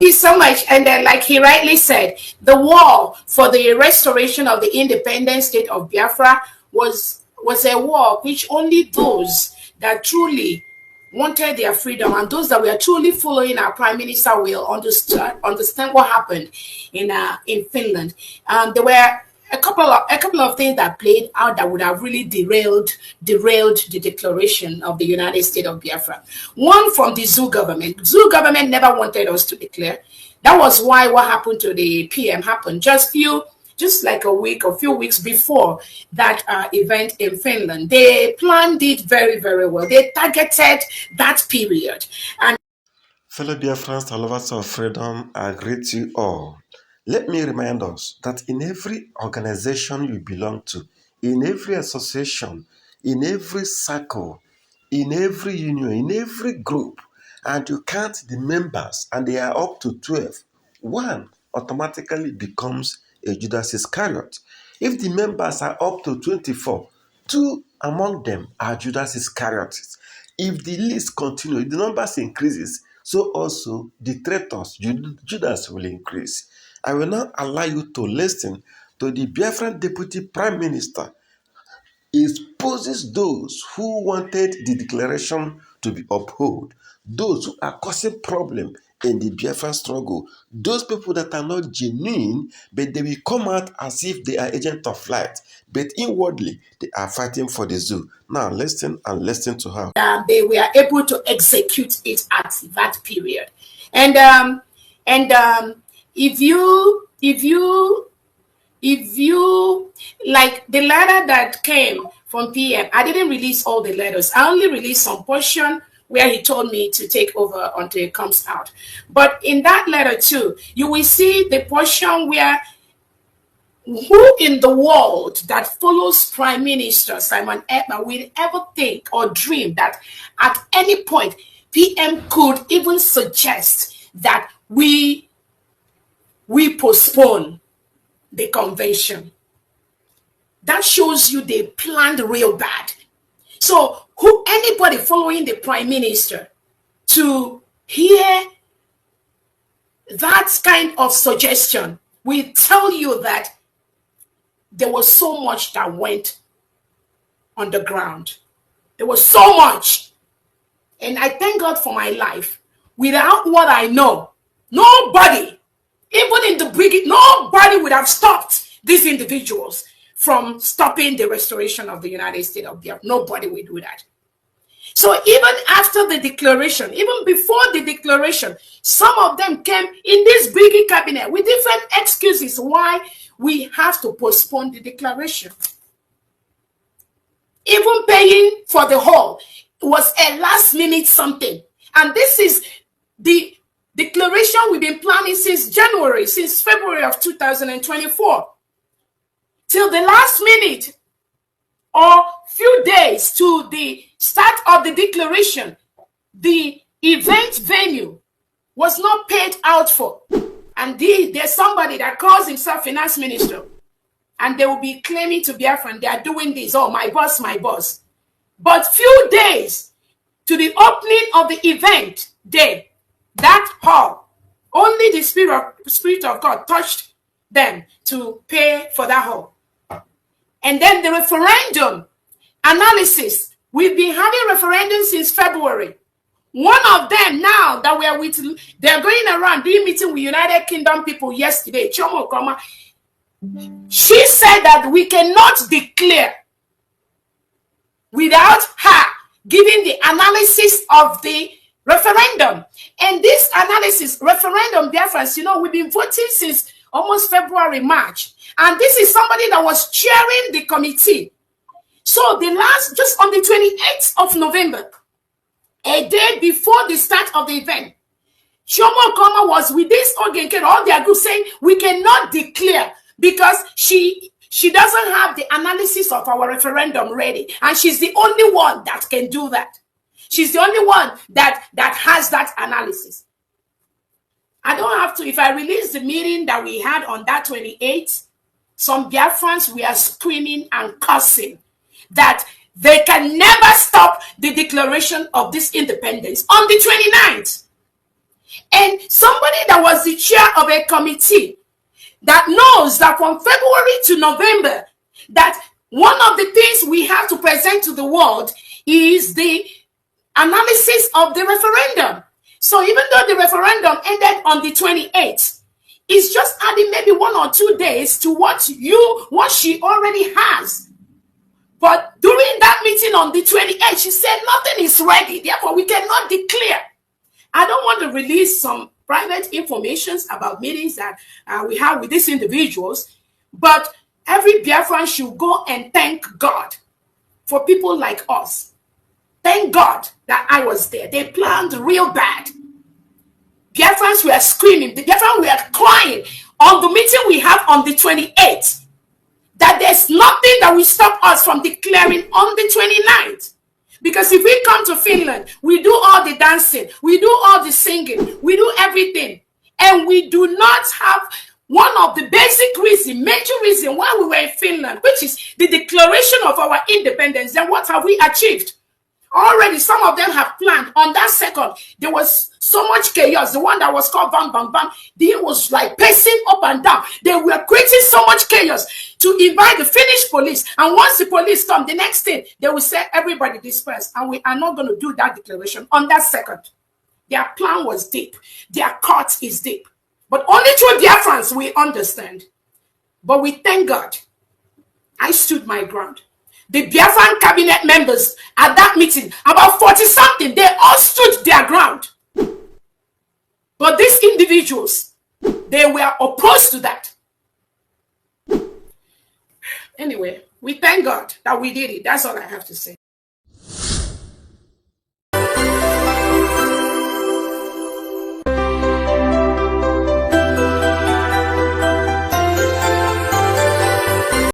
you so much. And then, like he rightly said, the war for the restoration of the independent state of Biafra was a war which only those that truly wanted their freedom and those that were truly following our prime minister will understand what happened in Finland. There were a couple of things that played out that would have really derailed the declaration of the United States of Biafra. One, from the zoo government. Zoo government never wanted us to declare. That was why what happened to the PM happened just like a few weeks before that event in Finland. They planned it very, very well. They targeted that period. And fellow Biafrans and lovers of freedom, I greet you all. Let me remind us that in every organization you belong to, in every association, in every circle, in every union, in every group, and you count the members and they are up to 12, one automatically becomes a Judas Iscariot. If the members are up to 24, two among them are Judas Iscariots. If the list continues, if the numbers increases, so also the traitors, Judas, will increase. I will now allow you to listen to the Biafran Deputy Prime Minister exposes those who wanted the declaration to be upheld, those who are causing problem in the Biafran struggle, those people that are not genuine, but they will come out as if they are agents of light, but inwardly they are fighting for the zoo. Now listen and listen to her. they were able to execute it at that period. And if you like the letter that came from PM, I didn't release all the letters. I only released some portion where he told me to take over until it comes out. But in that letter too, you will see the portion where who in the world that follows Prime Minister Simon Ekpa will ever think or dream that at any point PM could even suggest that we postpone the convention? That shows you they planned real bad. So anybody following the Prime Minister to hear that kind of suggestion will tell you that there was so much that went on the ground. There was so much. And I thank God for my life. Without what I know, nobody, even in the brigade, nobody would have stopped these individuals from stopping the restoration of the United States of Biafra. Nobody will do that. So even after the declaration, even before the declaration, some of them came in this brigade cabinet with different excuses why we have to postpone the declaration. Even paying for the hall was a last minute something. And this is the declaration we've been planning since February of 2024. Till the last minute or few days to the start of the declaration, the event venue was not paid out for. And there's somebody that calls himself finance minister, and they will be claiming to Biafra and they are doing this. Oh, my boss, my boss. But few days to the opening of the event day, that hall, only the Spirit of God touched them to pay for that hall. And then the referendum analysis. We've been having referendums since February. One of them now that they're going around doing meeting with United Kingdom people yesterday, Chomo Koma. She said that we cannot declare without her giving the analysis of the referendum. And this analysis, referendum difference, we've been voting since almost February, March. And this is somebody that was chairing the committee. So just on the 28th of November, a day before the start of the event, Shomo Koma was with this organ, all their group saying, we cannot declare because she doesn't have the analysis of our referendum ready. And she's the only one that can do that. She's the only one that has that analysis. I don't have to, if I release the meeting that we had on that 28th, some Biafrans were screaming and cursing that they can never stop the declaration of this independence on the 29th. And somebody that was the chair of a committee that knows that from February to November, that one of the things we have to present to the world is the analysis of the referendum. So even though the referendum ended on the 28th, it's just adding maybe 1 or 2 days to what she already has. But during that meeting on the 28th, she said nothing is ready, therefore we cannot declare. I don't want to release some private information about meetings that we have with these individuals, but every Biafran should go and thank God for people like us. Thank God that I was there. They planned real bad. Biafrans were screaming. The Biafrans were crying on the meeting we have on the 28th that there's nothing that will stop us from declaring on the 29th. Because if we come to Finland, we do all the dancing, we do all the singing, we do everything. And we do not have one of the basic reason, major reason why we were in Finland, which is the declaration of our independence. Then what have we achieved? Already some of them have planned. On that second, there was so much chaos. The one that was called Vam Vam Vam, they was like pacing up and down. They were creating so much chaos to invite the Finnish police. And once the police come, the next thing, they will say, everybody disperse. And we are not going to do that declaration on that second. Their plan was deep. Their cut is deep. But only through Biafrans we understand. But we thank God. I stood my ground. The Biafran cabinet members at that meeting, about 40-something, they all stood their ground. But these individuals, they were opposed to that. Anyway, we thank God that we did it. That's all I have to say.